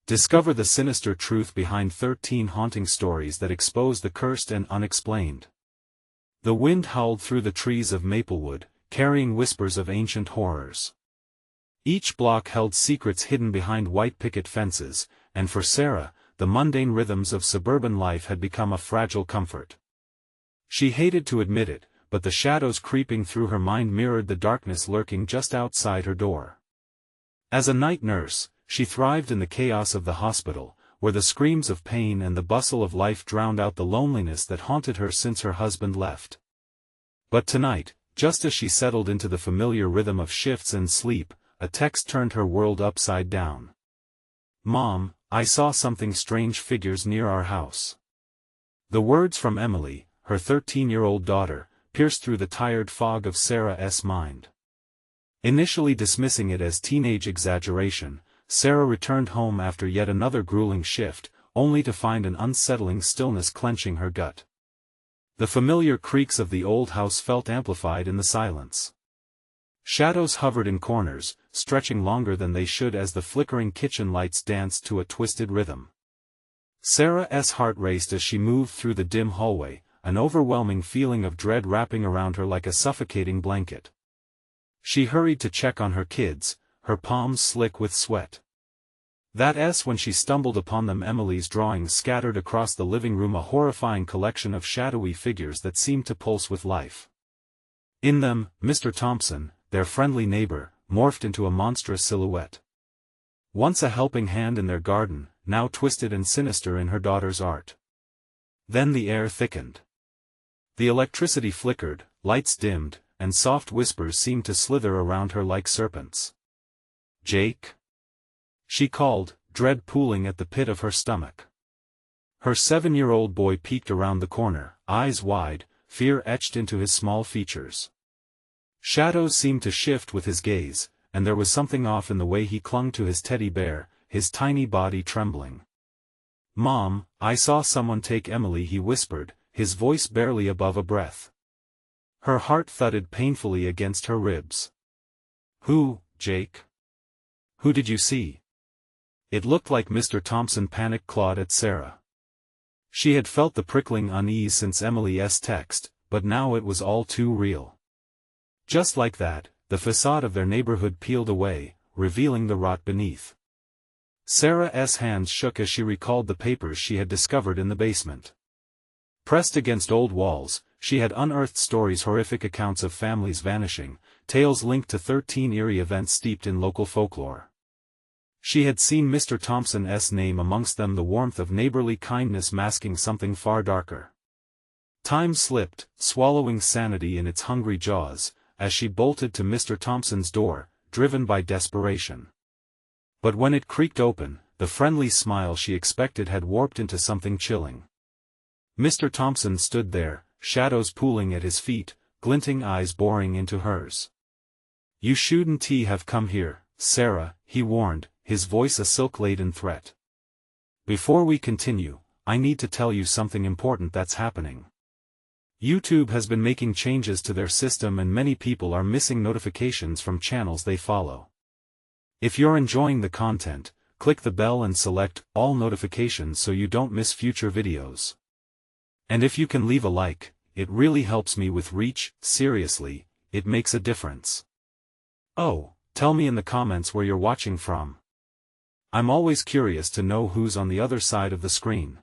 Discover the sinister truth behind 13 haunting stories that expose the cursed and unexplained. The wind howled through the trees of Maplewood, carrying whispers of ancient horrors. Each block held secrets hidden behind white picket fences, and for Sarah, the mundane rhythms of suburban life had become a fragile comfort. She hated to admit it, but the shadows creeping through her mind mirrored the darkness lurking just outside her door. As a night nurse, she thrived in the chaos of the hospital, where the screams of pain and the bustle of life drowned out the loneliness that haunted her since her husband left. But tonight, just as she settled into the familiar rhythm of shifts and sleep, a text turned her world upside down. "Mom, I saw something strange figures near our house." The words from Emily, her 13-year-old daughter, pierced through the tired fog of Sarah's mind. Initially dismissing it as teenage exaggeration, Sarah returned home after yet another grueling shift, only to find an unsettling stillness clenching her gut. The familiar creaks of the old house felt amplified in the silence. Shadows hovered in corners, stretching longer than they should as the flickering kitchen lights danced to a twisted rhythm. Sarah's heart raced as she moved through the dim hallway, an overwhelming feeling of dread wrapping around her like a suffocating blanket. She hurried to check on her kids, her palms slick with sweat. That's when she stumbled upon them, Emily's drawings scattered across the living room, a horrifying collection of shadowy figures that seemed to pulse with life. In them, Mr. Thompson, their friendly neighbor, morphed into a monstrous silhouette. Once a helping hand in their garden, now twisted and sinister in her daughter's art. Then the air thickened. The electricity flickered, lights dimmed, and soft whispers seemed to slither around her like serpents. "Jake?" she called, dread pooling at the pit of her stomach. Her 7-year-old boy peeked around the corner, eyes wide, fear etched into his small features. Shadows seemed to shift with his gaze, and there was something off in the way he clung to his teddy bear, his tiny body trembling. "Mom, I saw someone take Emily," he whispered, his voice barely above a breath. Her heart thudded painfully against her ribs. "Who, Jake? Who did you see?" It looked like Mr. Thompson, panic clawed at Sarah. She had felt the prickling unease since Emily's text, but now it was all too real. Just like that, the facade of their neighborhood peeled away, revealing the rot beneath. Sarah's hands shook as she recalled the papers she had discovered in the basement. Pressed against old walls, she had unearthed stories, horrific accounts of families vanishing, tales linked to 13 eerie events steeped in local folklore. She had seen Mr. Thompson's name amongst them, the warmth of neighborly kindness masking something far darker. Time slipped, swallowing sanity in its hungry jaws, as she bolted to Mr. Thompson's door, driven by desperation. But when it creaked open, the friendly smile she expected had warped into something chilling. Mr. Thompson stood there, shadows pooling at his feet, glinting eyes boring into hers. "You shouldn't have come here, Sarah," he warned, his voice a silk-laden threat. "Before we continue, I need to tell you something important that's happening. YouTube has been making changes to their system and many people are missing notifications from channels they follow. If you're enjoying the content, click the bell and select all notifications so you don't miss future videos. And if you can leave a like, it really helps me with reach. Seriously, it makes a difference. Oh, tell me in the comments where you're watching from. I'm always curious to know who's on the other side of the screen."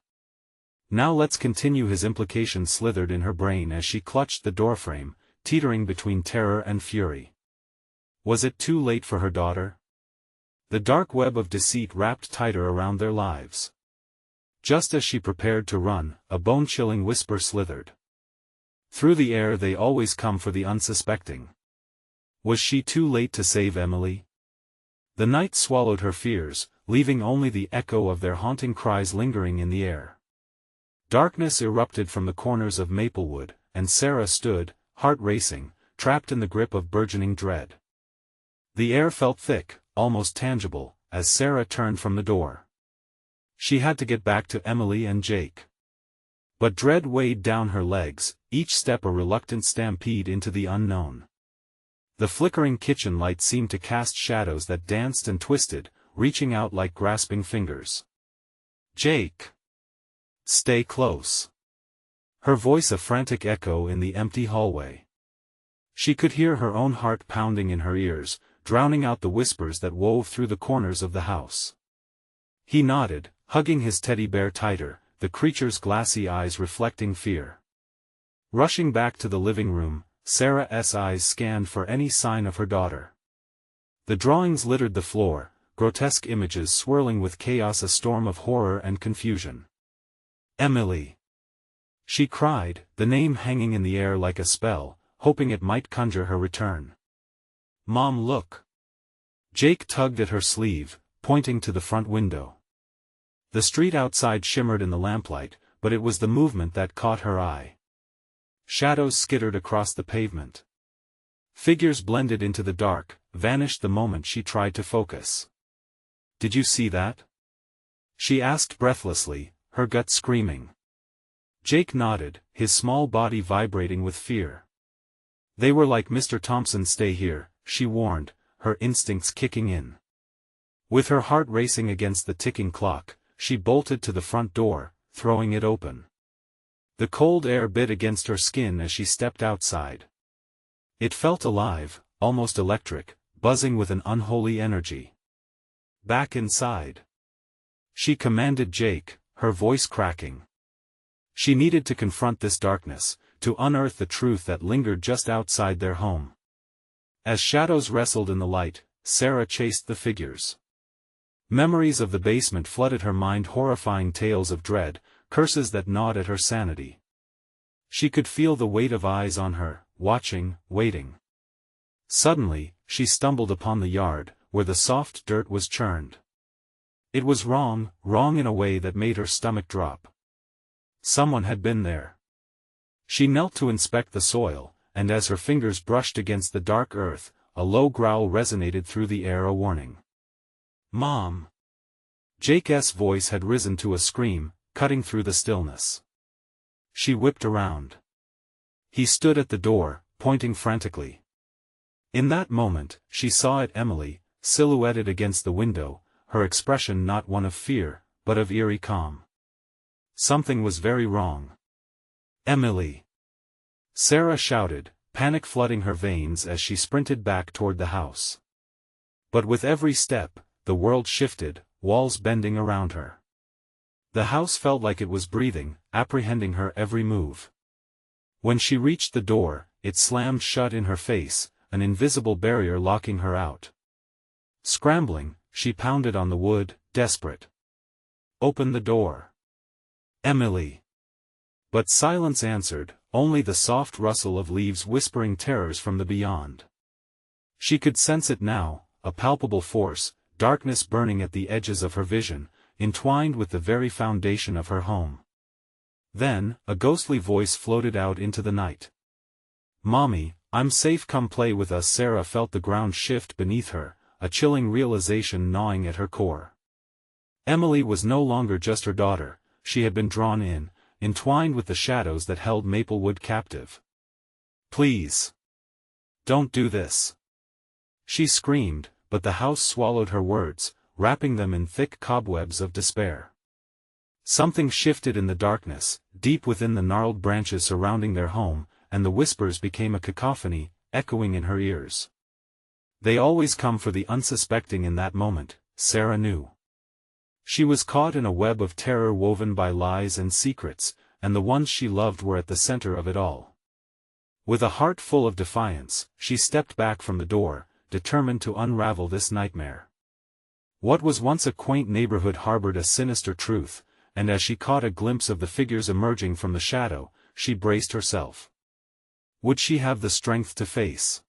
Now let's continue. His implication slithered in her brain as she clutched the doorframe, teetering between terror and fury. Was it too late for her daughter? The dark web of deceit wrapped tighter around their lives. Just as she prepared to run, a bone-chilling whisper slithered. Through the air, "They always come for the unsuspecting." Was she too late to save Emily? The night swallowed her fears, leaving only the echo of their haunting cries lingering in the air. Darkness erupted from the corners of Maplewood, and Sarah stood, heart racing, trapped in the grip of burgeoning dread. The air felt thick, almost tangible, as Sarah turned from the door. She had to get back to Emily and Jake. But dread weighed down her legs, each step a reluctant stampede into the unknown. The flickering kitchen light seemed to cast shadows that danced and twisted, reaching out like grasping fingers. "Jake! Stay close." Her voice a frantic echo in the empty hallway. She could hear her own heart pounding in her ears, drowning out the whispers that wove through the corners of the house. He nodded, hugging his teddy bear tighter, the creature's glassy eyes reflecting fear. Rushing back to the living room, Sarah's eyes scanned for any sign of her daughter. The drawings littered the floor, grotesque images swirling with chaos, a storm of horror and confusion. "Emily!" she cried, the name hanging in the air like a spell, hoping it might conjure her return. "Mom, look!" Jake tugged at her sleeve, pointing to the front window. The street outside shimmered in the lamplight, but it was the movement that caught her eye. Shadows skittered across the pavement. Figures blended into the dark, vanished the moment she tried to focus. "Did you see that?" she asked breathlessly, her gut screaming. Jake nodded, his small body vibrating with fear. "They were like Mr. Thompson. Stay here," she warned, her instincts kicking in. With her heart racing against the ticking clock, she bolted to the front door, throwing it open. The cold air bit against her skin as she stepped outside. It felt alive, almost electric, buzzing with an unholy energy. "Back inside," she commanded Jake, her voice cracking. She needed to confront this darkness, to unearth the truth that lingered just outside their home. As shadows wrestled in the light, Sarah chased the figures. Memories of the basement flooded her mind, horrifying tales of dread, curses that gnawed at her sanity. She could feel the weight of eyes on her, watching, waiting. Suddenly, she stumbled upon the yard, where the soft dirt was churned. It was wrong in a way that made her stomach drop. Someone had been there. She knelt to inspect the soil, and as her fingers brushed against the dark earth, a low growl resonated through the air, a warning. "Mom!" Jake's voice had risen to a scream, cutting through the stillness. She whipped around. He stood at the door, pointing frantically. In that moment, she saw it, Emily, silhouetted against the window, her expression not one of fear, but of eerie calm. Something was very wrong. "Emily!" Sarah shouted, panic flooding her veins as she sprinted back toward the house. But with every step, the world shifted, walls bending around her. The house felt like it was breathing, apprehending her every move. When she reached the door, it slammed shut in her face, an invisible barrier locking her out. Scrambling, she pounded on the wood, desperate. "Open the door, Emily!" But silence answered, only the soft rustle of leaves whispering terrors from the beyond. She could sense it now, a palpable force, darkness burning at the edges of her vision, entwined with the very foundation of her home. Then, a ghostly voice floated out into the night. "Mommy, I'm safe, come play with us." Sarah felt the ground shift beneath her, a chilling realization gnawing at her core. Emily was no longer just her daughter, she had been drawn in, entwined with the shadows that held Maplewood captive. "Please! Don't do this!" she screamed, but the house swallowed her words, wrapping them in thick cobwebs of despair. Something shifted in the darkness, deep within the gnarled branches surrounding their home, and the whispers became a cacophony, echoing in her ears. They always come for the unsuspecting in that moment, Sarah knew. She was caught in a web of terror woven by lies and secrets, and the ones she loved were at the center of it all. With a heart full of defiance, she stepped back from the door, determined to unravel this nightmare. What was once a quaint neighborhood harbored a sinister truth, and as she caught a glimpse of the figures emerging from the shadow, she braced herself. Would she have the strength to face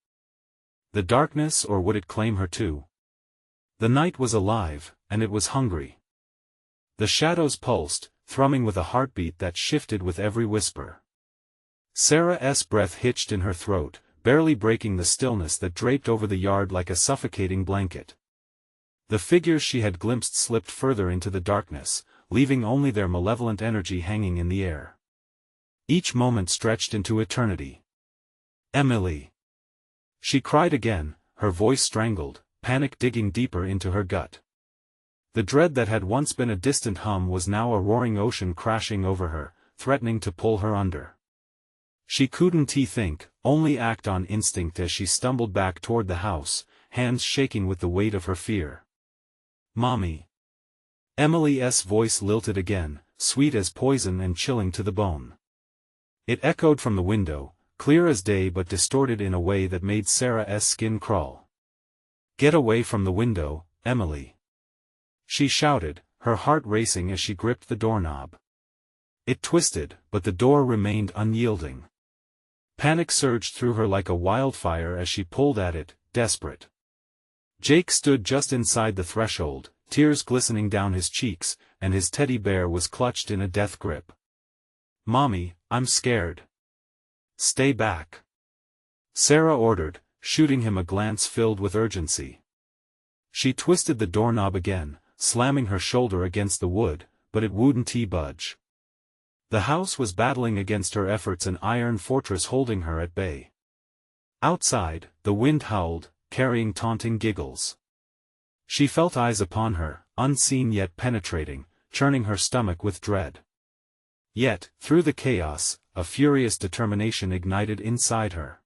the darkness, or would it claim her too? The night was alive, and it was hungry. The shadows pulsed, thrumming with a heartbeat that shifted with every whisper. Sarah's breath hitched in her throat, barely breaking the stillness that draped over the yard like a suffocating blanket. The figures she had glimpsed slipped further into the darkness, leaving only their malevolent energy hanging in the air. Each moment stretched into eternity. "Emily!" she cried again, her voice strangled, panic digging deeper into her gut. The dread that had once been a distant hum was now a roaring ocean crashing over her, threatening to pull her under. She couldn't think, only act on instinct as she stumbled back toward the house, hands shaking with the weight of her fear. "Mommy." Emily's voice lilted again, sweet as poison and chilling to the bone. It echoed from the window, clear as day but distorted in a way that made Sarah's skin crawl. "Get away from the window, Emily," she shouted, her heart racing as she gripped the doorknob. It twisted, but the door remained unyielding. Panic surged through her like a wildfire as she pulled at it, desperate. Jake stood just inside the threshold, tears glistening down his cheeks, and his teddy bear was clutched in a death grip. "Mommy, I'm scared." "Stay back," Sarah ordered, shooting him a glance filled with urgency. She twisted the doorknob again, slamming her shoulder against the wood, but it wouldn't budge. The house was battling against her efforts, an iron fortress holding her at bay. Outside, the wind howled, carrying taunting giggles. She felt eyes upon her, unseen yet penetrating, churning her stomach with dread. Yet, through the chaos, a furious determination ignited inside her.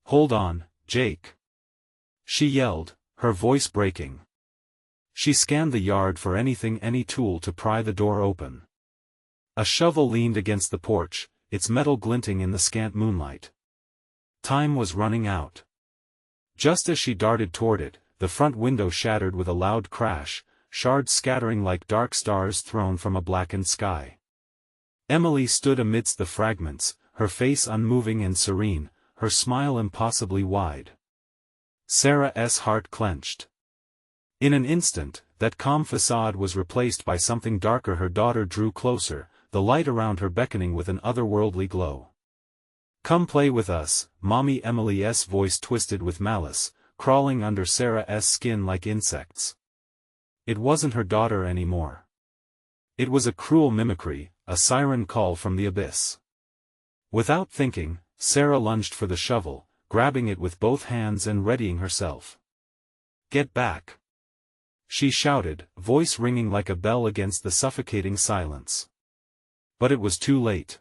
"Hold on, Jake," she yelled, her voice breaking. She scanned the yard for any tool to pry the door open. A shovel leaned against the porch, its metal glinting in the scant moonlight. Time was running out. Just as she darted toward it, the front window shattered with a loud crash, shards scattering like dark stars thrown from a blackened sky. Emily stood amidst the fragments, her face unmoving and serene, her smile impossibly wide. Sarah's heart clenched. In an instant, that calm facade was replaced by something darker. Her daughter drew closer, the light around her beckoning with an otherworldly glow. "Come play with us, Mommy." Emily's voice twisted with malice, crawling under Sarah's skin like insects. It wasn't her daughter anymore. It was a cruel mimicry, a siren call from the abyss. Without thinking, Sarah lunged for the shovel, grabbing it with both hands and readying herself. "Get back," she shouted, voice ringing like a bell against the suffocating silence. But it was too late.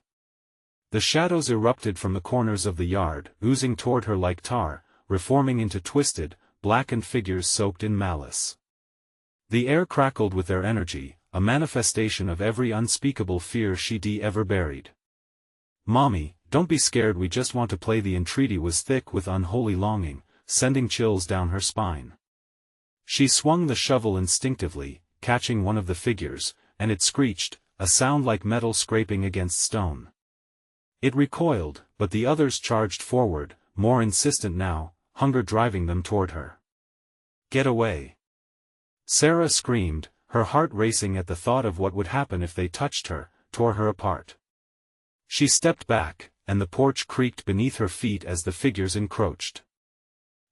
The shadows erupted from the corners of the yard, oozing toward her like tar, reforming into twisted, blackened figures soaked in malice. The air crackled with their energy, a manifestation of every unspeakable fear she'd ever buried. "Mommy, don't be scared, we just want to play." The entreaty was thick with unholy longing, sending chills down her spine. She swung the shovel instinctively, catching one of the figures, and it screeched, a sound like metal scraping against stone. It recoiled, but the others charged forward, more insistent now, hunger driving them toward her. "Get away!" Sarah screamed, her heart racing at the thought of what would happen if they touched her, tore her apart. She stepped back, and the porch creaked beneath her feet as the figures encroached.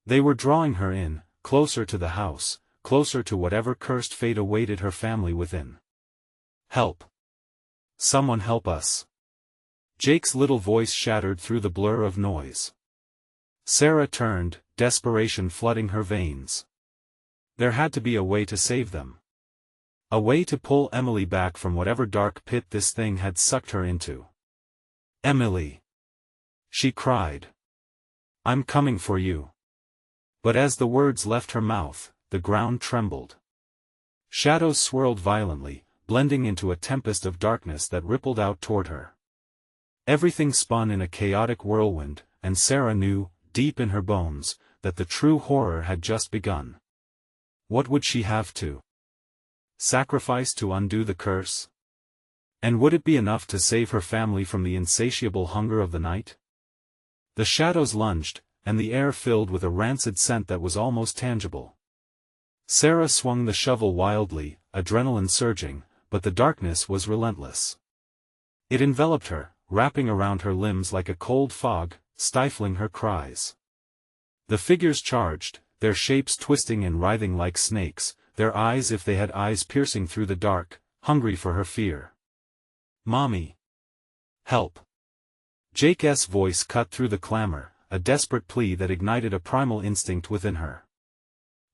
They were drawing her in, closer to the house, closer to whatever cursed fate awaited her family within. "Help! Someone help us!" Jake's little voice shattered through the blur of noise. Sarah turned, desperation flooding her veins. There had to be a way to save them. A way to pull Emily back from whatever dark pit this thing had sucked her into. "Emily!" she cried. "I'm coming for you." But as the words left her mouth, the ground trembled. Shadows swirled violently, blending into a tempest of darkness that rippled out toward her. Everything spun in a chaotic whirlwind, and Sarah knew, deep in her bones, that the true horror had just begun. What would she have to sacrifice to undo the curse? And would it be enough to save her family from the insatiable hunger of the night? The shadows lunged, and the air filled with a rancid scent that was almost tangible. Sarah swung the shovel wildly, adrenaline surging, but the darkness was relentless. It enveloped her, wrapping around her limbs like a cold fog, stifling her cries. The figures charged, their shapes twisting and writhing like snakes, their eyes, if they had eyes, piercing through the dark, hungry for her fear. "Mommy! Help!" Jake's voice cut through the clamor, a desperate plea that ignited a primal instinct within her.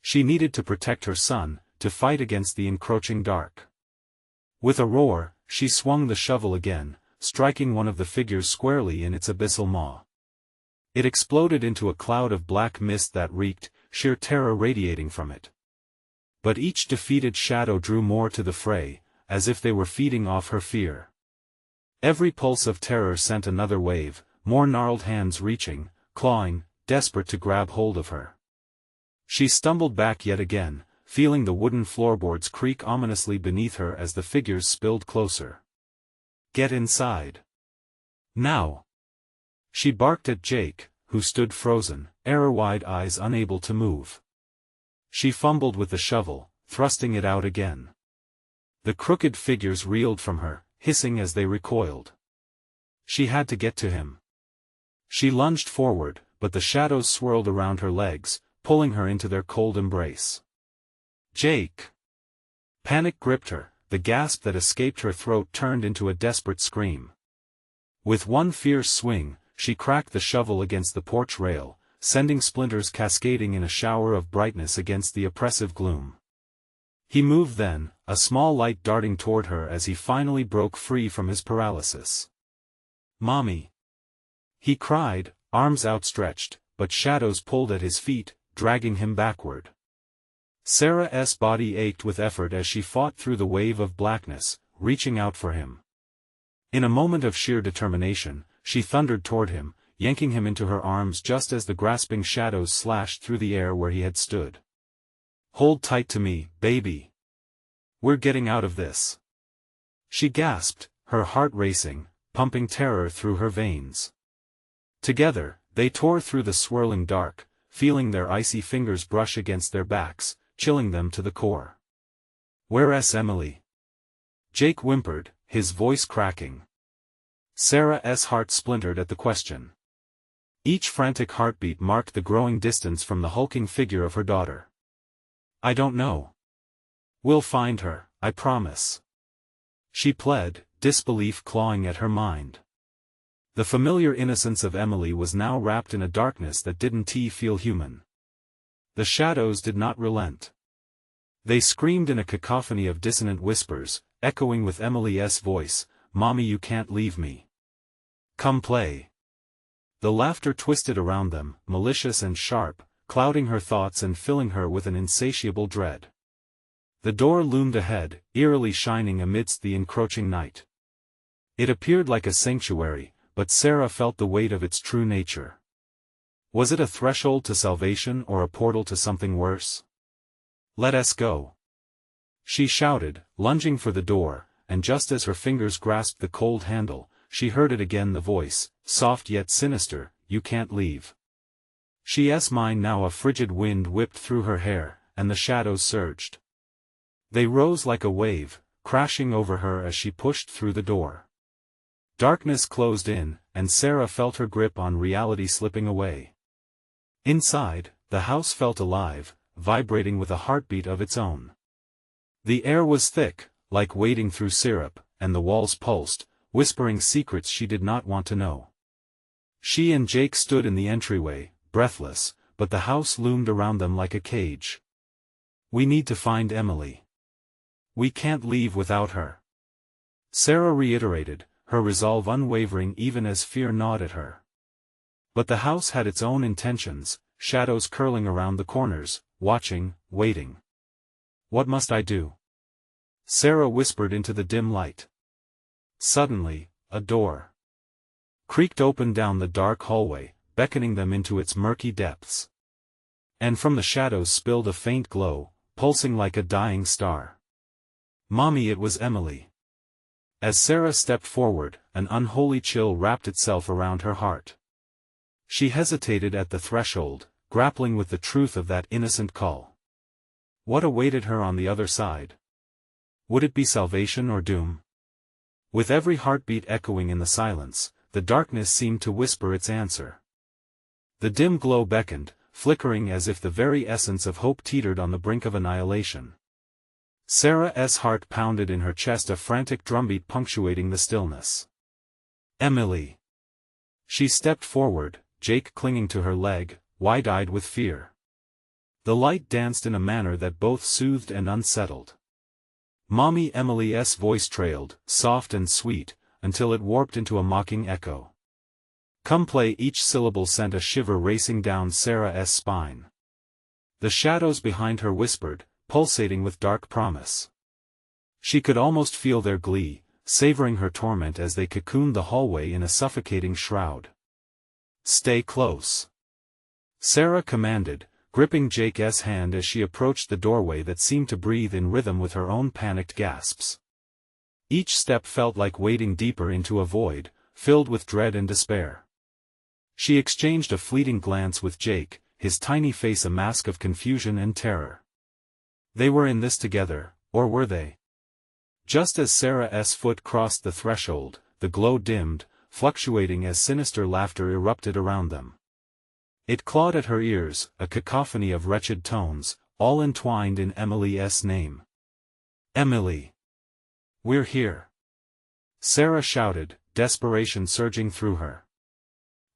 She needed to protect her son, to fight against the encroaching dark. With a roar, she swung the shovel again, striking one of the figures squarely in its abyssal maw. It exploded into a cloud of black mist that reeked, sheer terror radiating from it. But each defeated shadow drew more to the fray, as if they were feeding off her fear. Every pulse of terror sent another wave, more gnarled hands reaching, clawing, desperate to grab hold of her. She stumbled back yet again, feeling the wooden floorboards creak ominously beneath her as the figures spilled closer. "Get inside. Now!" She barked at Jake, who stood frozen, arrow-wide eyes unable to move. She fumbled with the shovel, thrusting it out again. The crooked figures reeled from her, hissing as they recoiled. She had to get to him. She lunged forward, but the shadows swirled around her legs, pulling her into their cold embrace. "Jake!" Panic gripped her, the gasp that escaped her throat turned into a desperate scream. With one fierce swing, she cracked the shovel against the porch rail, sending splinters cascading in a shower of brightness against the oppressive gloom. He moved then, a small light darting toward her as he finally broke free from his paralysis. "Mommy!" he cried, arms outstretched, but shadows pulled at his feet, dragging him backward. Sarah's body ached with effort as she fought through the wave of blackness, reaching out for him. In a moment of sheer determination, she thundered toward him, yanking him into her arms just as the grasping shadows slashed through the air where he had stood. "Hold tight to me, baby. We're getting out of this." She gasped, her heart racing, pumping terror through her veins. Together, they tore through the swirling dark, feeling their icy fingers brush against their backs, chilling them to the core. "Where's Emily?" Jake whimpered, his voice cracking. Sarah's heart splintered at the question. Each frantic heartbeat marked the growing distance from the hulking figure of her daughter. "I don't know. We'll find her, I promise." She pled, disbelief clawing at her mind. The familiar innocence of Emily was now wrapped in a darkness that didn't feel human. The shadows did not relent. They screamed in a cacophony of dissonant whispers, echoing with Emily's voice, "Mommy, you can't leave me. Come play." The laughter twisted around them, malicious and sharp, clouding her thoughts and filling her with an insatiable dread. The door loomed ahead, eerily shining amidst the encroaching night. It appeared like a sanctuary, but Sarah felt the weight of its true nature. Was it a threshold to salvation or a portal to something worse? "Let us go," she shouted, lunging for the door, and just as her fingers grasped the cold handle, she heard it again, the voice, soft yet sinister, "You can't leave." She's mine now. A frigid wind whipped through her hair, and the shadows surged. They rose like a wave, crashing over her as she pushed through the door. Darkness closed in, and Sarah felt her grip on reality slipping away. Inside, the house felt alive, vibrating with a heartbeat of its own. The air was thick, like wading through syrup, and the walls pulsed, whispering secrets she did not want to know. She and Jake stood in the entryway, breathless, but the house loomed around them like a cage. "We need to find Emily. We can't leave without her," Sarah reiterated, her resolve unwavering even as fear gnawed at her. But the house had its own intentions, shadows curling around the corners, watching, waiting. "What must I do?" Sarah whispered into the dim light. Suddenly, a door creaked open down the dark hallway, beckoning them into its murky depths. And from the shadows spilled a faint glow, pulsing like a dying star. "Mommy," it was Emily. As Sarah stepped forward, an unholy chill wrapped itself around her heart. She hesitated at the threshold, grappling with the truth of that innocent call. What awaited her on the other side? Would it be salvation or doom? With every heartbeat echoing in the silence, the darkness seemed to whisper its answer. The dim glow beckoned, flickering as if the very essence of hope teetered on the brink of annihilation. Sarah's heart pounded in her chest, a frantic drumbeat punctuating the stillness. "Emily!" She stepped forward, Jake clinging to her leg, wide-eyed with fear. The light danced in a manner that both soothed and unsettled. Mommy Emily's voice trailed, soft and sweet, until it warped into a mocking echo. Come play. Each syllable sent a shiver racing down Sarah's spine. The shadows behind her whispered, pulsating with dark promise. She could almost feel their glee, savoring her torment as they cocooned the hallway in a suffocating shroud. Stay close, Sarah commanded, gripping Jake's hand as she approached the doorway that seemed to breathe in rhythm with her own panicked gasps. Each step felt like wading deeper into a void, filled with dread and despair. She exchanged a fleeting glance with Jake, his tiny face a mask of confusion and terror. They were in this together, or were they? Just as Sarah's foot crossed the threshold, the glow dimmed, fluctuating as sinister laughter erupted around them. It clawed at her ears, a cacophony of wretched tones, all entwined in Emily's name. Emily! We're here! Sarah shouted, desperation surging through her.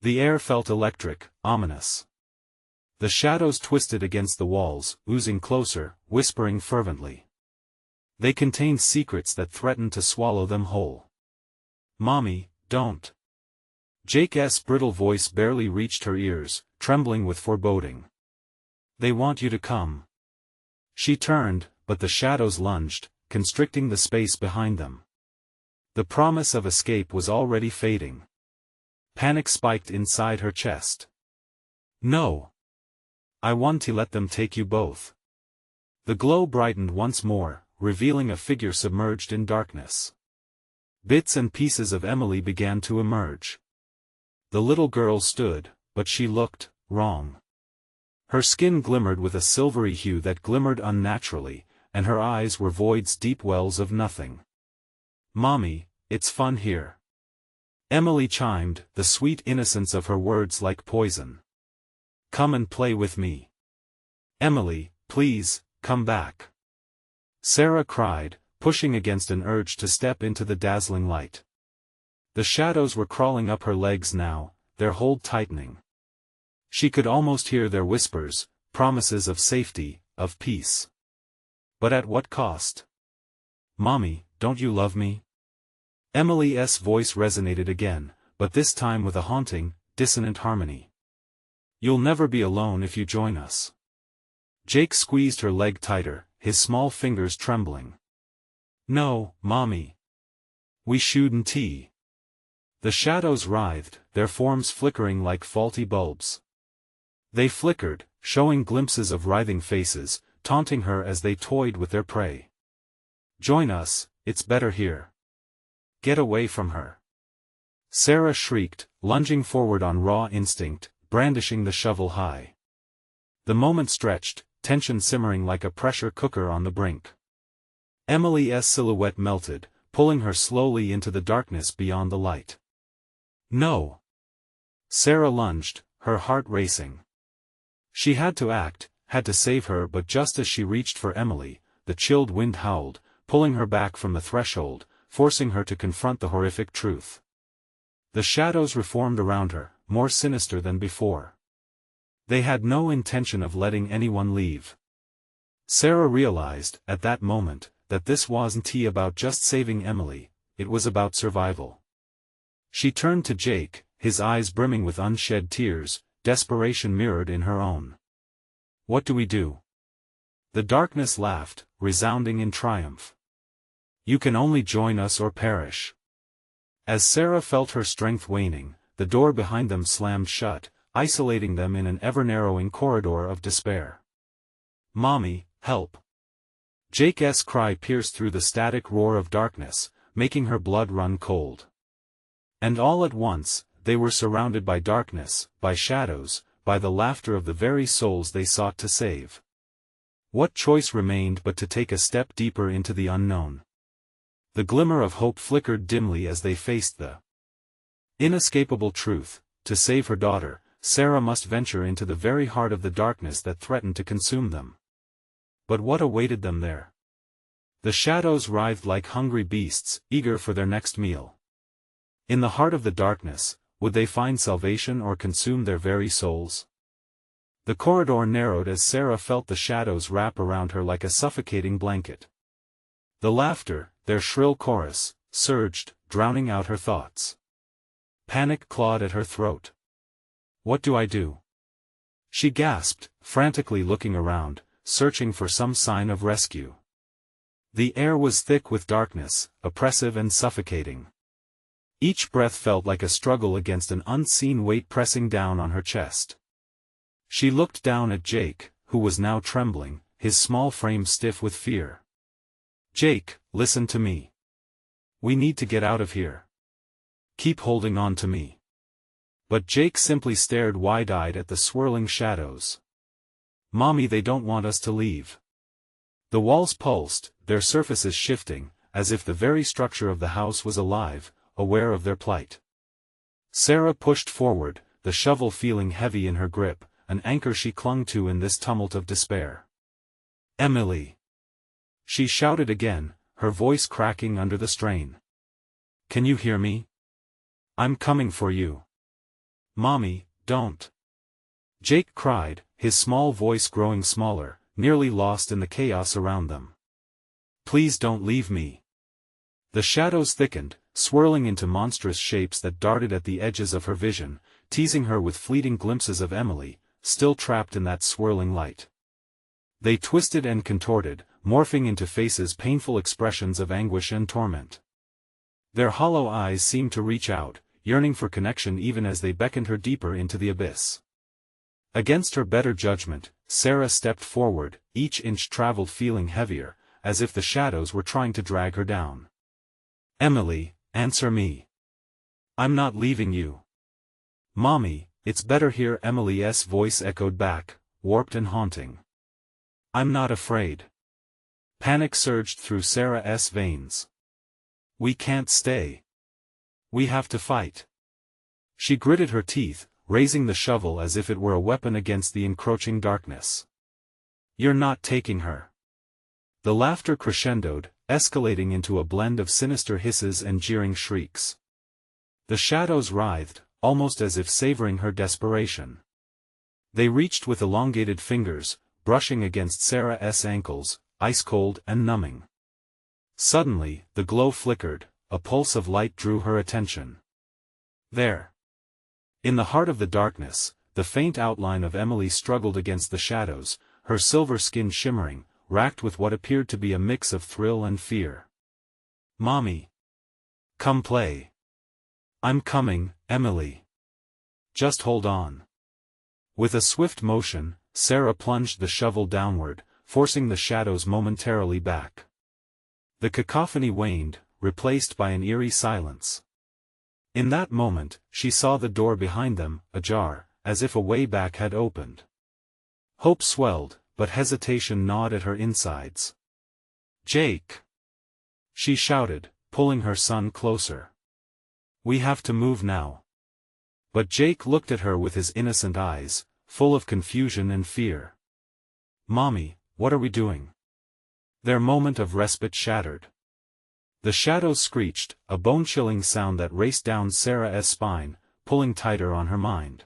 The air felt electric, ominous. The shadows twisted against the walls, oozing closer, whispering fervently. They contained secrets that threatened to swallow them whole. Mommy, don't! Jake's brittle voice barely reached her ears, trembling with foreboding. They want you to come. She turned, but the shadows lunged, constricting the space behind them. The promise of escape was already fading. Panic spiked inside her chest. No! I want to let them take you both. The glow brightened once more, revealing a figure submerged in darkness. Bits and pieces of Emily began to emerge. The little girl stood, but she looked wrong. Her skin glimmered with a silvery hue that glimmered unnaturally, and her eyes were voids, deep wells of nothing. Mommy, it's fun here. Emily chimed, the sweet innocence of her words like poison. Come and play with me. Emily, please, come back. Sarah cried, pushing against an urge to step into the dazzling light. The shadows were crawling up her legs now, their hold tightening. She could almost hear their whispers, promises of safety, of peace. But at what cost? Mommy, don't you love me? Emily's voice resonated again, but this time with a haunting, dissonant harmony. You'll never be alone if you join us. Jake squeezed her leg tighter, his small fingers trembling. No, Mommy. We shouldn't. The shadows writhed, their forms flickering like faulty bulbs. They flickered, showing glimpses of writhing faces, taunting her as they toyed with their prey. Join us, it's better here. Get away from her. Sarah shrieked, lunging forward on raw instinct, brandishing the shovel high. The moment stretched, tension simmering like a pressure cooker on the brink. Emily's silhouette melted, pulling her slowly into the darkness beyond the light. No! Sarah lunged, her heart racing. She had to act, had to save her, but just as she reached for Emily, the chilled wind howled, pulling her back from the threshold, forcing her to confront the horrific truth. The shadows reformed around her, more sinister than before. They had no intention of letting anyone leave. Sarah realized, at that moment, that this wasn't about just saving Emily, it was about survival. She turned to Jake, his eyes brimming with unshed tears, desperation mirrored in her own. What do we do? The darkness laughed, resounding in triumph. You can only join us or perish. As Sarah felt her strength waning, the door behind them slammed shut, isolating them in an ever-narrowing corridor of despair. Mommy, help! Jake's cry pierced through the static roar of darkness, making her blood run cold. And all at once, they were surrounded by darkness, by shadows, by the laughter of the very souls they sought to save. What choice remained but to take a step deeper into the unknown? The glimmer of hope flickered dimly as they faced the inescapable truth. To save her daughter, Sarah must venture into the very heart of the darkness that threatened to consume them. But what awaited them there? The shadows writhed like hungry beasts, eager for their next meal. In the heart of the darkness, would they find salvation or consume their very souls? The corridor narrowed as Sarah felt the shadows wrap around her like a suffocating blanket. The laughter, their shrill chorus, surged, drowning out her thoughts. Panic clawed at her throat. What do I do? She gasped, frantically looking around, searching for some sign of rescue. The air was thick with darkness, oppressive and suffocating. Each breath felt like a struggle against an unseen weight pressing down on her chest. She looked down at Jake, who was now trembling, his small frame stiff with fear. "Jake, listen to me. We need to get out of here. Keep holding on to me." But Jake simply stared wide-eyed at the swirling shadows. "Mommy, they don't want us to leave." The walls pulsed, their surfaces shifting, as if the very structure of the house was alive, aware of their plight. Sarah pushed forward, the shovel feeling heavy in her grip, an anchor she clung to in this tumult of despair. "Emily!" She shouted again, her voice cracking under the strain. "Can you hear me? I'm coming for you." "Mommy, don't!" Jake cried, his small voice growing smaller, nearly lost in the chaos around them. "Please don't leave me." The shadows thickened, swirling into monstrous shapes that darted at the edges of her vision, teasing her with fleeting glimpses of Emily, still trapped in that swirling light. They twisted and contorted, morphing into faces painful expressions of anguish and torment. Their hollow eyes seemed to reach out, yearning for connection even as they beckoned her deeper into the abyss. Against her better judgment, Sarah stepped forward, each inch traveled feeling heavier, as if the shadows were trying to drag her down. "Emily, answer me. I'm not leaving you." "Mommy, it's better here," Emily's voice echoed back, warped and haunting. "I'm not afraid." Panic surged through Sarah's veins. "We can't stay. We have to fight." She gritted her teeth, raising the shovel as if it were a weapon against the encroaching darkness. "You're not taking her." The laughter crescendoed, escalating into a blend of sinister hisses and jeering shrieks. The shadows writhed, almost as if savoring her desperation. They reached with elongated fingers, brushing against Sarah's ankles, ice-cold and numbing. Suddenly, the glow flickered, a pulse of light drew her attention. There. In the heart of the darkness, the faint outline of Emily struggled against the shadows, her silver skin shimmering, racked with what appeared to be a mix of thrill and fear. "Mommy! Come play." "I'm coming, Emily. Just hold on." With a swift motion, Sarah plunged the shovel downward, forcing the shadows momentarily back. The cacophony waned, replaced by an eerie silence. In that moment, she saw the door behind them, ajar, as if a way back had opened. Hope swelled, but hesitation gnawed at her insides. "Jake!" she shouted, pulling her son closer. "We have to move now." But Jake looked at her with his innocent eyes, full of confusion and fear. "Mommy, what are we doing?" Their moment of respite shattered. The shadows screeched, a bone-chilling sound that raced down Sarah's spine, pulling tighter on her mind.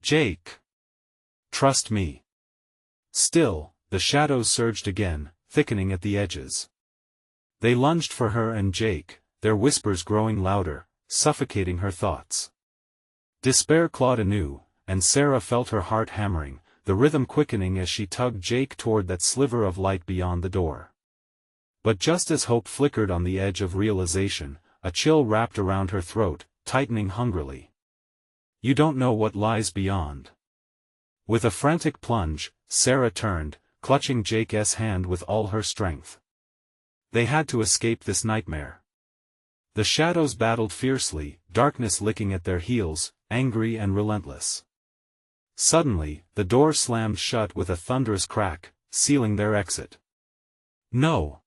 "Jake! Trust me." Still, the shadows surged again, thickening at the edges. They lunged for her and Jake, their whispers growing louder, suffocating her thoughts. Despair clawed anew, and Sarah felt her heart hammering, the rhythm quickening as she tugged Jake toward that sliver of light beyond the door. But just as hope flickered on the edge of realization, a chill wrapped around her throat, tightening hungrily. "You don't know what lies beyond." With a frantic plunge, Sarah turned, clutching Jake's hand with all her strength. They had to escape this nightmare. The shadows battled fiercely, darkness licking at their heels, angry and relentless. Suddenly, the door slammed shut with a thunderous crack, sealing their exit. "No!"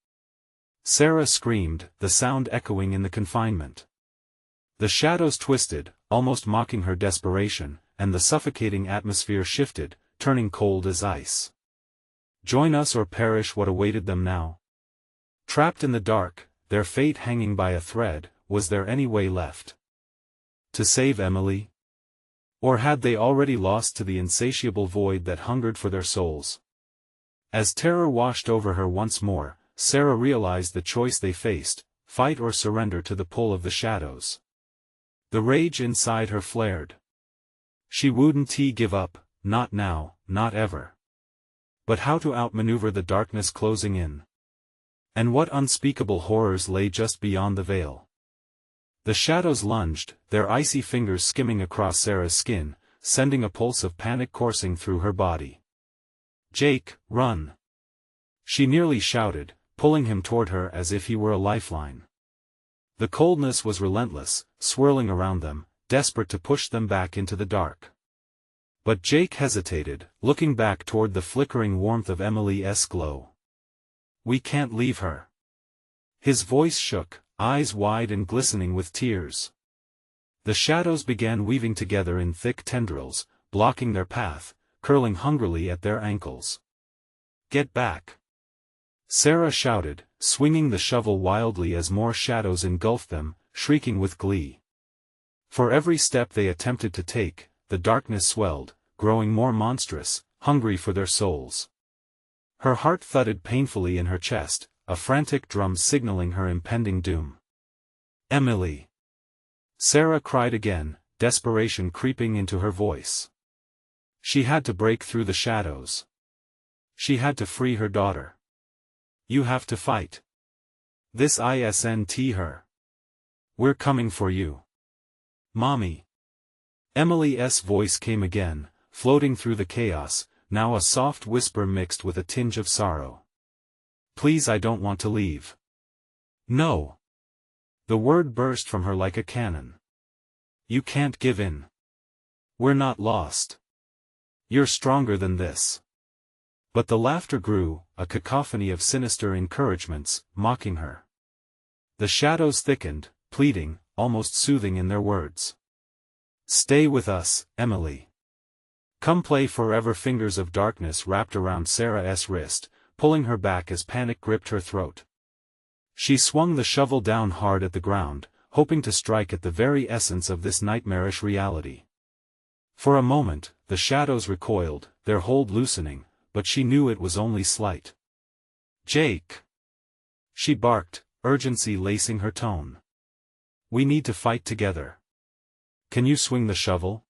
Sarah screamed, the sound echoing in the confinement. The shadows twisted, almost mocking her desperation, and the suffocating atmosphere shifted, turning cold as ice. Join us or perish what awaited them now. Trapped in the dark, their fate hanging by a thread, was there any way left? To save Emily? Or had they already lost to the insatiable void that hungered for their souls? As terror washed over her once more, Sarah realized the choice they faced: fight or surrender to the pull of the shadows. The rage inside her flared. She wouldn't give up, not now, not ever. But how to outmaneuver the darkness closing in? And what unspeakable horrors lay just beyond the veil? The shadows lunged, their icy fingers skimming across Sarah's skin, sending a pulse of panic coursing through her body. "Jake, run!" she nearly shouted, pulling him toward her as if he were a lifeline. The coldness was relentless, swirling around them, desperate to push them back into the dark. But Jake hesitated, looking back toward the flickering warmth of Emily's glow. "We can't leave her." His voice shook, eyes wide and glistening with tears. The shadows began weaving together in thick tendrils, blocking their path, curling hungrily at their ankles. "Get back!" Sarah shouted, swinging the shovel wildly as more shadows engulfed them, shrieking with glee. For every step they attempted to take, the darkness swelled, growing more monstrous, hungry for their souls. Her heart thudded painfully in her chest, a frantic drum signaling her impending doom. "Emily!" Sarah cried again, desperation creeping into her voice. She had to break through the shadows. She had to free her daughter. "You have to fight. This isn't her. We're coming for you. Mommy." Emily's voice came again, floating through the chaos, now a soft whisper mixed with a tinge of sorrow. "Please, I don't want to leave." "No." The word burst from her like a cannon. "You can't give in. We're not lost. You're stronger than this." But the laughter grew, a cacophony of sinister encouragements, mocking her. The shadows thickened, pleading, almost soothing in their words. "Stay with us, Emily. Come play forever." Fingers of darkness wrapped around Sarah's wrist, pulling her back as panic gripped her throat. She swung the shovel down hard at the ground, hoping to strike at the very essence of this nightmarish reality. For a moment, the shadows recoiled, their hold loosening, but she knew it was only slight. "Jake!" she barked, urgency lacing her tone. "We need to fight together. Can you swing the shovel?"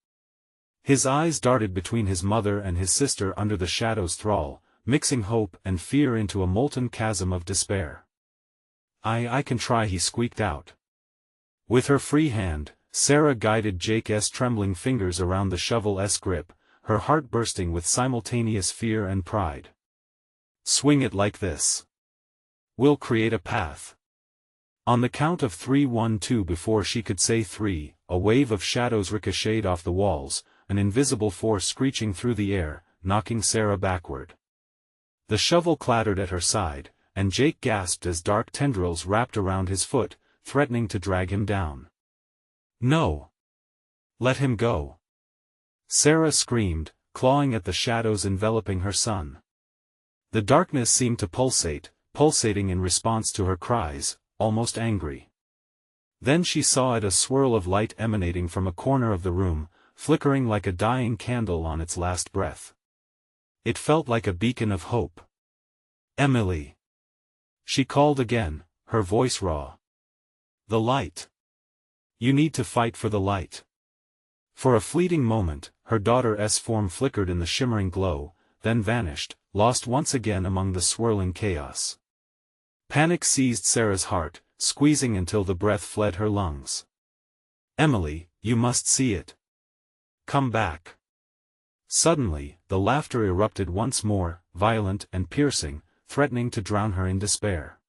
His eyes darted between his mother and his sister under the shadow's thrall, mixing hope and fear into a molten chasm of despair. I can try," he squeaked out. With her free hand, Sarah guided Jake's trembling fingers around the shovel's grip, her heart bursting with simultaneous fear and pride. "Swing it like this. We'll create a path." On the count of 3, 1, 2. Before she could say 3, a wave of shadows ricocheted off the walls, an invisible force screeching through the air, knocking Sarah backward. The shovel clattered at her side, and Jake gasped as dark tendrils wrapped around his foot, threatening to drag him down. "No! Let him go!" Sarah screamed, clawing at the shadows enveloping her son. The darkness seemed to pulsating in response to her cries, almost angry. Then she saw it, a swirl of light emanating from a corner of the room, flickering like a dying candle on its last breath. It felt like a beacon of hope. "Emily!" she called again, her voice raw. "The light. You need to fight for the light." For a fleeting moment, her daughter's form flickered in the shimmering glow, then vanished, lost once again among the swirling chaos. Panic seized Sarah's heart, squeezing until the breath fled her lungs. "Emily, you must see it. Come back." Suddenly, the laughter erupted once more, violent and piercing, threatening to drown her in despair.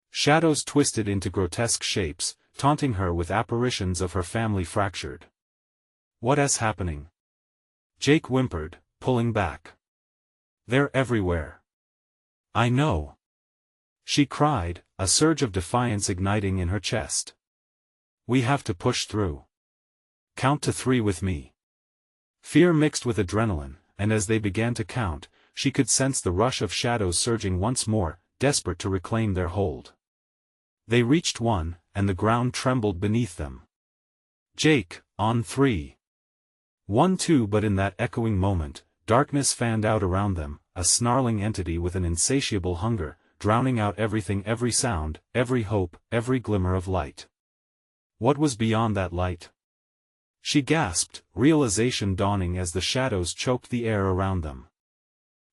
Shadows twisted into grotesque shapes, taunting her with apparitions of her family fractured. "What's happening?" Jake whimpered, pulling back. "They're everywhere." "I know," she cried, a surge of defiance igniting in her chest. "We have to push through. Count to 3 with me." Fear mixed with adrenaline, and as they began to count, she could sense the rush of shadows surging once more, desperate to reclaim their hold. They reached 1, and the ground trembled beneath them. "Jake, on 3. 1-2 But in that echoing moment, darkness fanned out around them, a snarling entity with an insatiable hunger, drowning out everything, every sound, every hope, every glimmer of light. What was beyond that light? She gasped, realization dawning as the shadows choked the air around them.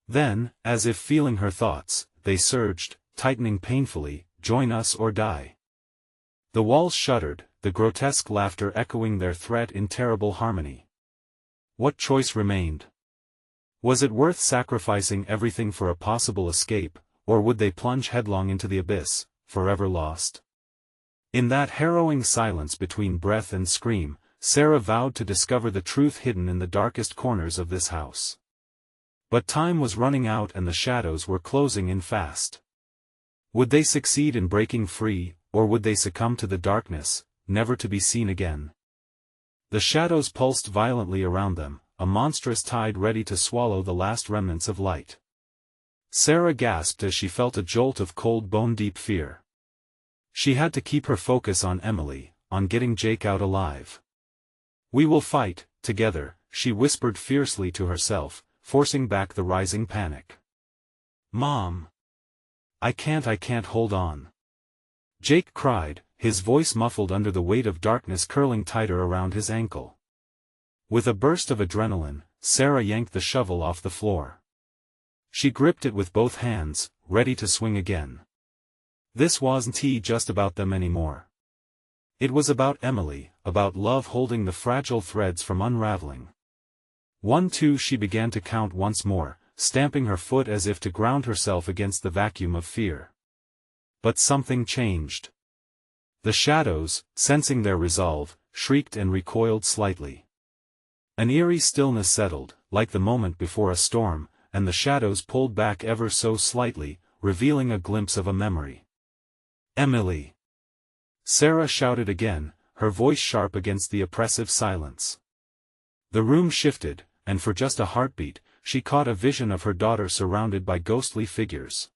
Then, as if feeling her thoughts, they surged, tightening painfully, "Join us or die." The walls shuddered, the grotesque laughter echoing their threat in terrible harmony. What choice remained? Was it worth sacrificing everything for a possible escape, or would they plunge headlong into the abyss, forever lost? In that harrowing silence between breath and scream, Sarah vowed to discover the truth hidden in the darkest corners of this house. But time was running out and the shadows were closing in fast. Would they succeed in breaking free, or would they succumb to the darkness, never to be seen again? The shadows pulsed violently around them, a monstrous tide ready to swallow the last remnants of light. Sarah gasped as she felt a jolt of cold bone-deep fear. She had to keep her focus on Emily, on getting Jake out alive. "We will fight, together," she whispered fiercely to herself, forcing back the rising panic. "Mom! I can't hold on!" Jake cried, his voice muffled under the weight of darkness curling tighter around his ankle. With a burst of adrenaline, Sarah yanked the shovel off the floor. She gripped it with both hands, ready to swing again. This wasn't just about them anymore. It was about Emily, about love holding the fragile threads from unraveling. 1-2 She began to count once more, stamping her foot as if to ground herself against the vacuum of fear. But something changed. The shadows, sensing their resolve, shrieked and recoiled slightly. An eerie stillness settled, like the moment before a storm, and the shadows pulled back ever so slightly, revealing a glimpse of a memory. "Emily!" Sarah shouted again, her voice sharp against the oppressive silence. The room shifted, and for just a heartbeat, she caught a vision of her daughter surrounded by ghostly figures.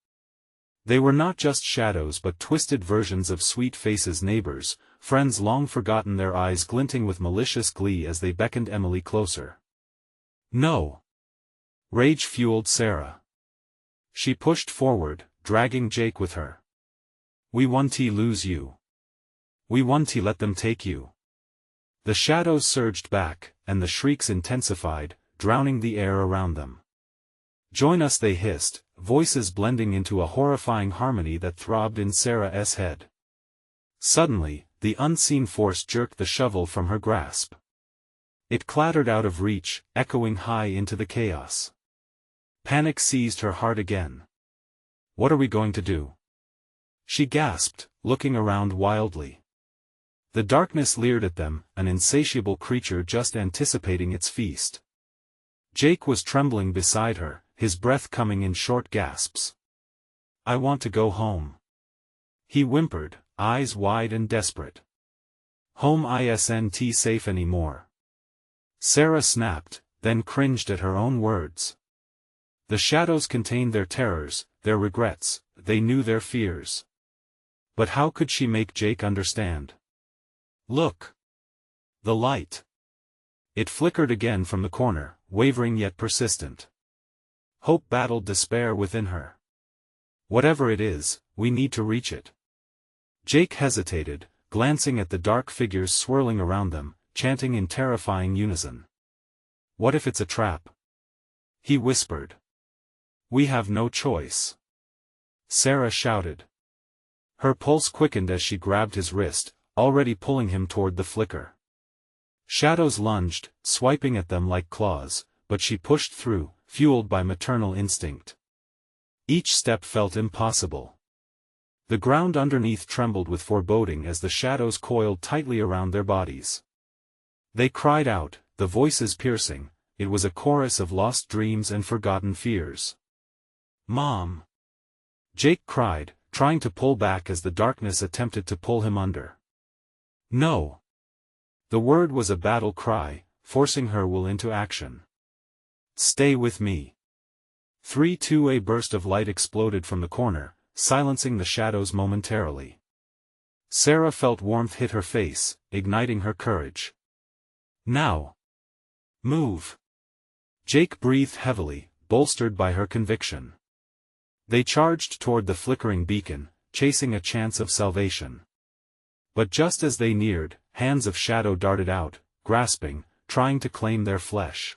They were not just shadows but twisted versions of sweet faces, neighbors, friends long forgotten, their eyes glinting with malicious glee as they beckoned Emily closer. "No!" Rage fueled Sarah. She pushed forward, dragging Jake with her. "We won't lose you. We won't let them take you." The shadows surged back, and the shrieks intensified, drowning the air around them. "Join us," they hissed, voices blending into a horrifying harmony that throbbed in Sarah's head. Suddenly, the unseen force jerked the shovel from her grasp. It clattered out of reach, echoing high into the chaos. Panic seized her heart again. "What are we going to do?" she gasped, looking around wildly. The darkness leered at them, an insatiable creature just anticipating its feast. Jake was trembling beside her, his breath coming in short gasps. "I want to go home," he whimpered, eyes wide and desperate. "Home isn't safe anymore." Sarah snapped, then cringed at her own words. The shadows contained their terrors, their regrets, they knew their fears. But how could she make Jake understand? "Look! The light!" It flickered again from the corner, wavering yet persistent. Hope battled despair within her. "Whatever it is, we need to reach it." Jake hesitated, glancing at the dark figures swirling around them, chanting in terrifying unison. "What if it's a trap?" he whispered. "We have no choice," Sarah shouted. Her pulse quickened as she grabbed his wrist, already pulling him toward the flicker. Shadows lunged, swiping at them like claws, but she pushed through, fueled by maternal instinct. Each step felt impossible. The ground underneath trembled with foreboding as the shadows coiled tightly around their bodies. They cried out, the voices piercing. It was a chorus of lost dreams and forgotten fears. "Mom!" Jake cried, trying to pull back as the darkness attempted to pull him under. "No!" The word was a battle cry, forcing her will into action. "Stay with me." 3-2 A burst of light exploded from the corner, silencing the shadows momentarily. Sarah felt warmth hit her face, igniting her courage. "Now!" Move. Jake breathed heavily, bolstered by her conviction. They charged toward the flickering beacon, chasing a chance of salvation. But just as they neared, hands of shadow darted out, grasping, trying to claim their flesh.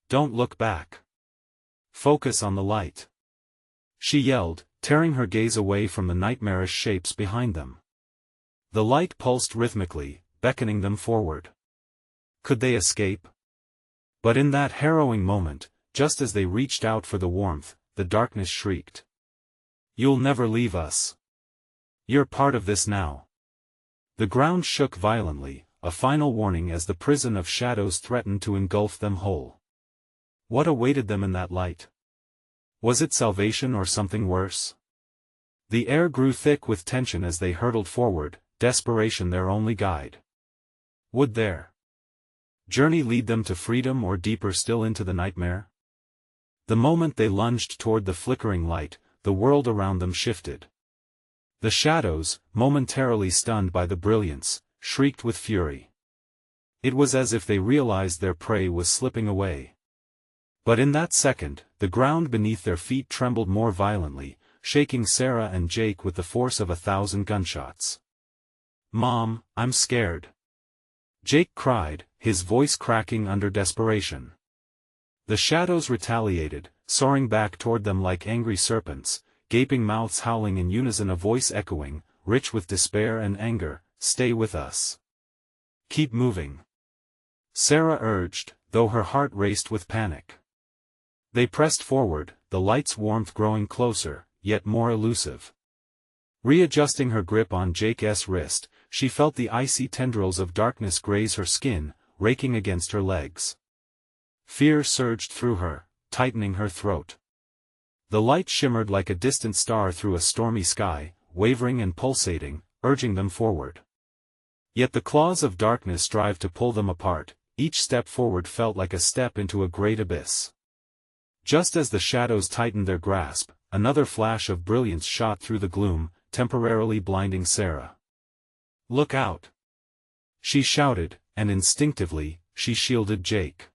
Don't look back. Focus on the light. She yelled, tearing her gaze away from the nightmarish shapes behind them. The light pulsed rhythmically, beckoning them forward. Could they escape? But in that harrowing moment, just as they reached out for the warmth, the darkness shrieked. You'll never leave us. You're part of this now. The ground shook violently, a final warning as the prison of shadows threatened to engulf them whole. What awaited them in that light? Was it salvation or something worse? The air grew thick with tension as they hurtled forward, desperation their only guide. Would their journey lead them to freedom or deeper still into the nightmare? The moment they lunged toward the flickering light, the world around them shifted. The shadows, momentarily stunned by the brilliance, shrieked with fury. It was as if they realized their prey was slipping away. But in that second, the ground beneath their feet trembled more violently, shaking Sarah and Jake with the force of 1,000 gunshots. Mom, I'm scared. Jake cried, his voice cracking under desperation. The shadows retaliated, soaring back toward them like angry serpents, gaping mouths howling in unison, a voice echoing, rich with despair and anger, "Stay with us. Keep moving." Sarah urged, though her heart raced with panic. They pressed forward, the light's warmth growing closer, yet more elusive. Readjusting her grip on Jake's wrist, she felt the icy tendrils of darkness graze her skin, raking against her legs. Fear surged through her, tightening her throat. The light shimmered like a distant star through a stormy sky, wavering and pulsating, urging them forward. Yet the claws of darkness strived to pull them apart, each step forward felt like a step into a great abyss. Just as the shadows tightened their grasp, another flash of brilliance shot through the gloom, temporarily blinding Sarah. "Look out!" she shouted, and instinctively, she shielded Jake.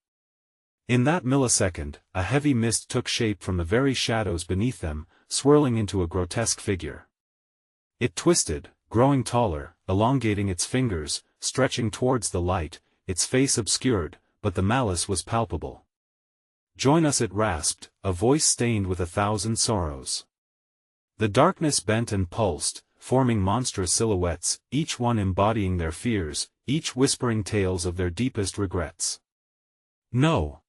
In that millisecond, a heavy mist took shape from the very shadows beneath them, swirling into a grotesque figure. It twisted, growing taller, elongating its fingers, stretching towards the light, its face obscured, but the malice was palpable. "Join us," it rasped, a voice stained with 1,000 sorrows. The darkness bent and pulsed, forming monstrous silhouettes, each one embodying their fears, each whispering tales of their deepest regrets. "No!"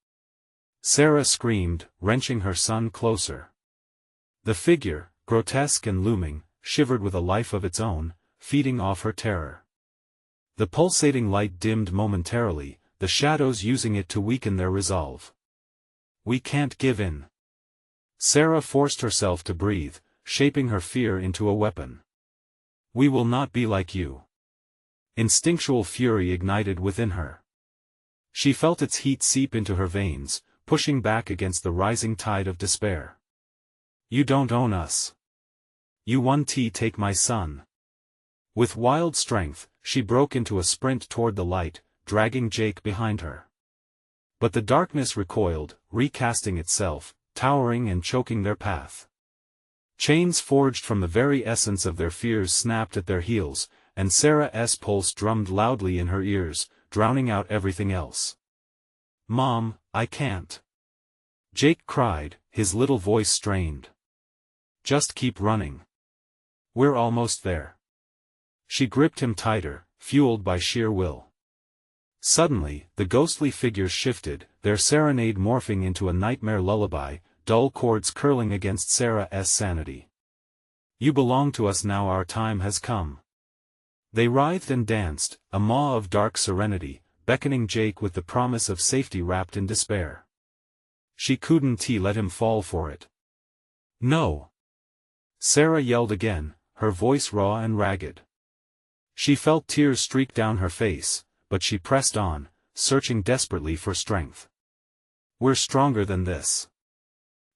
Sarah screamed, wrenching her son closer. The figure, grotesque and looming, shivered with a life of its own, feeding off her terror. The pulsating light dimmed momentarily, the shadows using it to weaken their resolve. "We can't give in." Sarah forced herself to breathe, shaping her fear into a weapon. "We will not be like you." Instinctual fury ignited within her. She felt its heat seep into her veins, pushing back against the rising tide of despair. "You don't own us. You won't take my son." With wild strength, she broke into a sprint toward the light, dragging Jake behind her. But the darkness recoiled, recasting itself, towering and choking their path. Chains forged from the very essence of their fears snapped at their heels, and Sarah's pulse drummed loudly in her ears, drowning out everything else. "Mom, I can't." Jake cried, his little voice strained. "Just keep running. We're almost there." She gripped him tighter, fueled by sheer will. Suddenly, the ghostly figures shifted, their serenade morphing into a nightmare lullaby, dull chords curling against Sarah's sanity. "You belong to us now, our time has come." They writhed and danced, a maw of dark serenity, beckoning Jake with the promise of safety wrapped in despair. She couldn't let him fall for it. "No!" Sarah yelled again, her voice raw and ragged. She felt tears streak down her face, but she pressed on, searching desperately for strength. "We're stronger than this."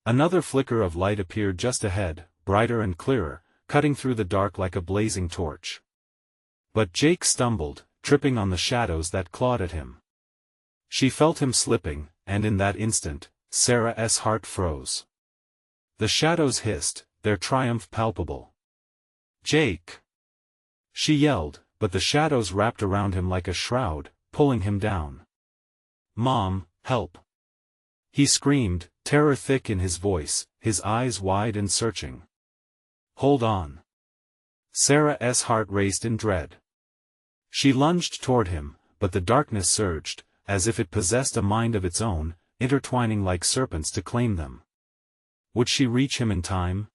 Another flicker of light appeared just ahead, brighter and clearer, cutting through the dark like a blazing torch. But Jake stumbled, tripping on the shadows that clawed at him. She felt him slipping, and in that instant, Sarah's heart froze. The shadows hissed, their triumph palpable. "Jake!" she yelled, but the shadows wrapped around him like a shroud, pulling him down. "Mom, help!" he screamed, terror thick in his voice, his eyes wide and searching. "Hold on." Sarah's heart raced in dread. She lunged toward him, but the darkness surged, as if it possessed a mind of its own, intertwining like serpents to claim them. Would she reach him in time?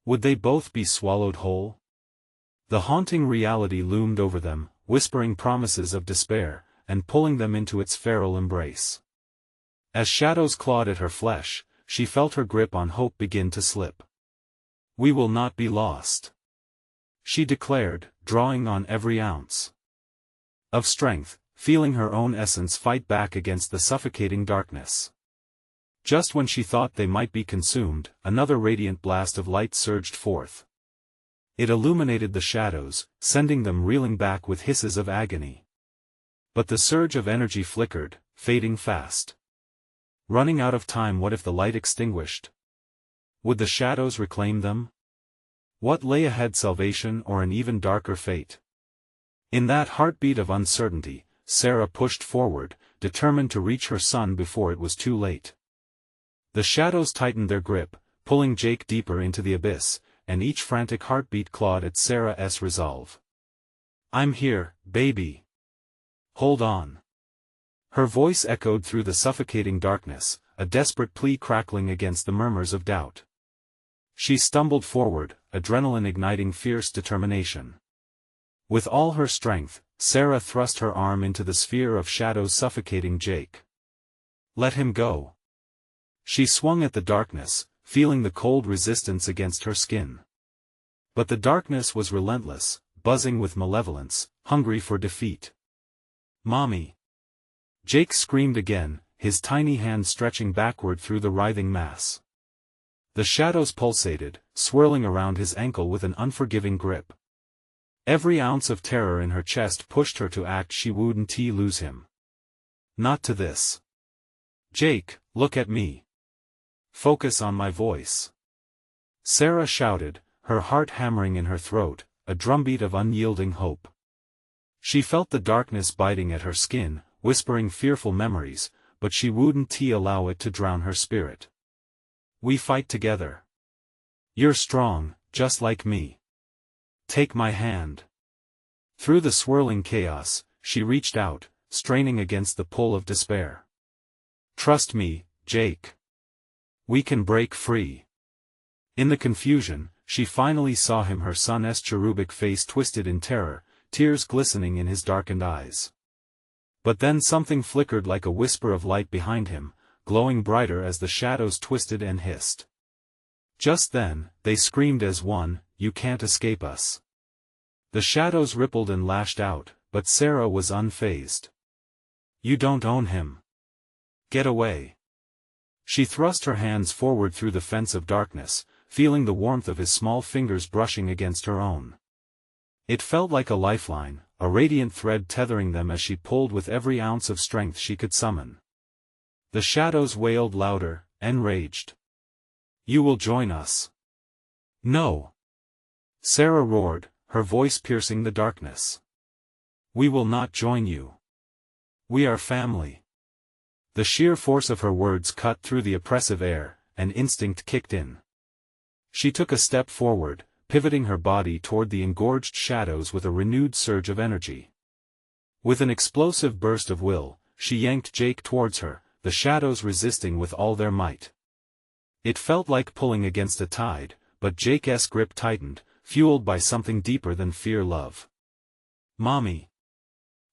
Would they both be swallowed whole? The haunting reality loomed over them, whispering promises of despair, and pulling them into its feral embrace. As shadows clawed at her flesh, she felt her grip on hope begin to slip. "We will not be lost," she declared, drawing on every ounce of strength, feeling her own essence fight back against the suffocating darkness. Just when she thought they might be consumed, another radiant blast of light surged forth. It illuminated the shadows, sending them reeling back with hisses of agony. But the surge of energy flickered, fading fast. Running out of time. What if the light extinguished? Would the shadows reclaim them? What lay ahead, salvation or an even darker fate? In that heartbeat of uncertainty, Sarah pushed forward, determined to reach her son before it was too late. The shadows tightened their grip, pulling Jake deeper into the abyss, and each frantic heartbeat clawed at Sarah's resolve. "I'm here, baby. Hold on." Her voice echoed through the suffocating darkness, a desperate plea crackling against the murmurs of doubt. She stumbled forward, adrenaline igniting fierce determination. With all her strength, Sarah thrust her arm into the sphere of shadows suffocating Jake. "Let him go." She swung at the darkness, feeling the cold resistance against her skin. But the darkness was relentless, buzzing with malevolence, hungry for defeat. "Mommy!" Jake screamed again, his tiny hand stretching backward through the writhing mass. The shadows pulsated, swirling around his ankle with an unforgiving grip. Every ounce of terror in her chest pushed her to act. She wouldn't lose him. Not to this. "Jake, look at me. Focus on my voice." Sarah shouted, her heart hammering in her throat, a drumbeat of unyielding hope. She felt the darkness biting at her skin, whispering fearful memories, but she wouldn't allow it to drown her spirit. "We fight together. You're strong, just like me. Take my hand." Through the swirling chaos, she reached out, straining against the pull of despair. "Trust me, Jake. We can break free." In the confusion, she finally saw him, her son's cherubic face twisted in terror, tears glistening in his darkened eyes. But then something flickered like a whisper of light behind him, glowing brighter as the shadows twisted and hissed. Just then, they screamed as one, "You can't escape us." The shadows rippled and lashed out, but Sarah was unfazed. "You don't own him. Get away." She thrust her hands forward through the fence of darkness, feeling the warmth of his small fingers brushing against her own. It felt like a lifeline, a radiant thread tethering them as she pulled with every ounce of strength she could summon. The shadows wailed louder, enraged. "You will join us." "No!" Sarah roared, her voice piercing the darkness. "We will not join you. We are family." The sheer force of her words cut through the oppressive air, and instinct kicked in. She took a step forward, pivoting her body toward the engorged shadows with a renewed surge of energy. With an explosive burst of will, she yanked Jake towards her, the shadows resisting with all their might. It felt like pulling against a tide, but Jake's grip tightened, fueled by something deeper than fear-love. "Mommy!"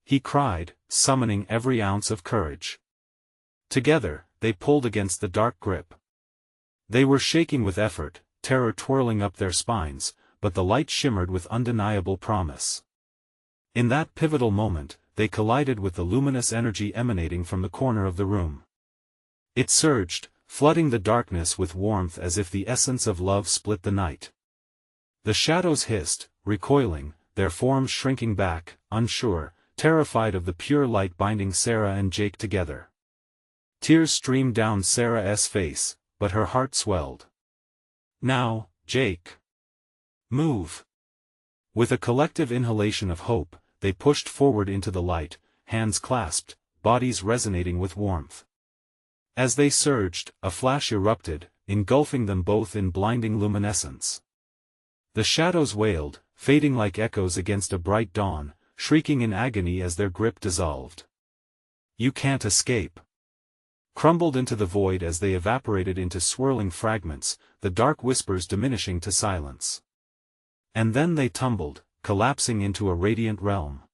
he cried, summoning every ounce of courage. Together, they pulled against the dark grip. They were shaking with effort, terror twirling up their spines, but the light shimmered with undeniable promise. In that pivotal moment, they collided with the luminous energy emanating from the corner of the room. It surged, flooding the darkness with warmth as if the essence of love split the night. The shadows hissed, recoiling, their forms shrinking back, unsure, terrified of the pure light binding Sarah and Jake together. Tears streamed down Sarah's face, but her heart swelled. "Now, Jake. Move." With a collective inhalation of hope, they pushed forward into the light, hands clasped, bodies resonating with warmth. As they surged, a flash erupted, engulfing them both in blinding luminescence. The shadows wailed, fading like echoes against a bright dawn, shrieking in agony as their grip dissolved. "You can't escape." Crumbled into the void as they evaporated into swirling fragments, the dark whispers diminishing to silence. And then they tumbled, collapsing into a radiant realm.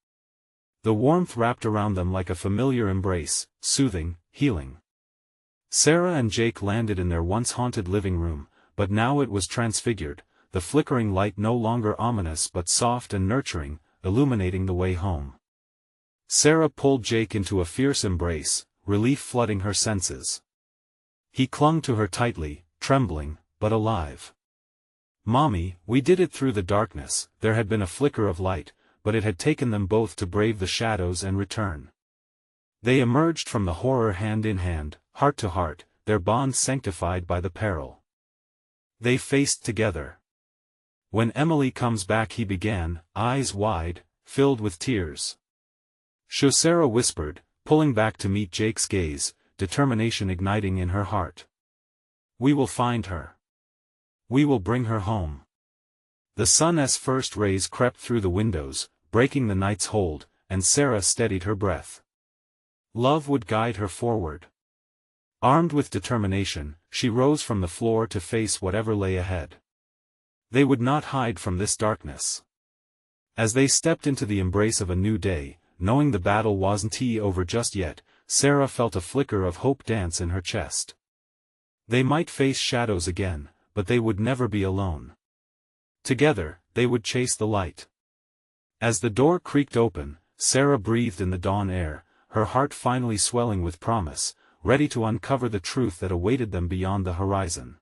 The warmth wrapped around them like a familiar embrace, soothing, healing. Sarah and Jake landed in their once haunted living room, but now it was transfigured, the flickering light no longer ominous but soft and nurturing, illuminating the way home. Sarah pulled Jake into a fierce embrace, relief flooding her senses. He clung to her tightly, trembling, but alive. "Mommy, we did it through the darkness." There had been a flicker of light, but it had taken them both to brave the shadows and return. They emerged from the horror hand in hand, heart to heart, their bond sanctified by the peril. They faced together. "When Emily comes back," he began, eyes wide, filled with tears. "Sure," Sarah whispered, pulling back to meet Jake's gaze, determination igniting in her heart. "We will find her. We will bring her home." The sun's first rays crept through the windows, breaking the night's hold, and Sarah steadied her breath. Love would guide her forward. Armed with determination, she rose from the floor to face whatever lay ahead. They would not hide from this darkness. As they stepped into the embrace of a new day, knowing the battle wasn't over just yet, Sarah felt a flicker of hope dance in her chest. They might face shadows again, but they would never be alone. Together, they would chase the light. As the door creaked open, Sarah breathed in the dawn air, her heart finally swelling with promise, ready to uncover the truth that awaited them beyond the horizon.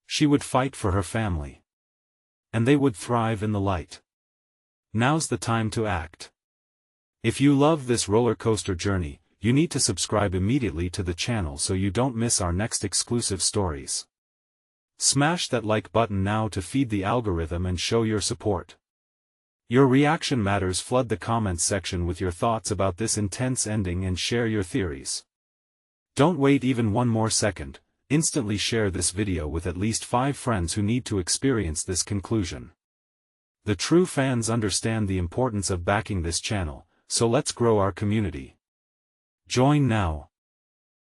She would fight for her family. And they would thrive in the light. Now's the time to act. If you love this roller coaster journey, you need to subscribe immediately to the channel so you don't miss our next exclusive stories. Smash that like button now to feed the algorithm and show your support. Your reaction matters. Flood the comments section with your thoughts about this intense ending and share your theories. Don't wait even one more second, instantly share this video with at least 5 friends who need to experience this conclusion. The true fans understand the importance of backing this channel, so let's grow our community. Join now.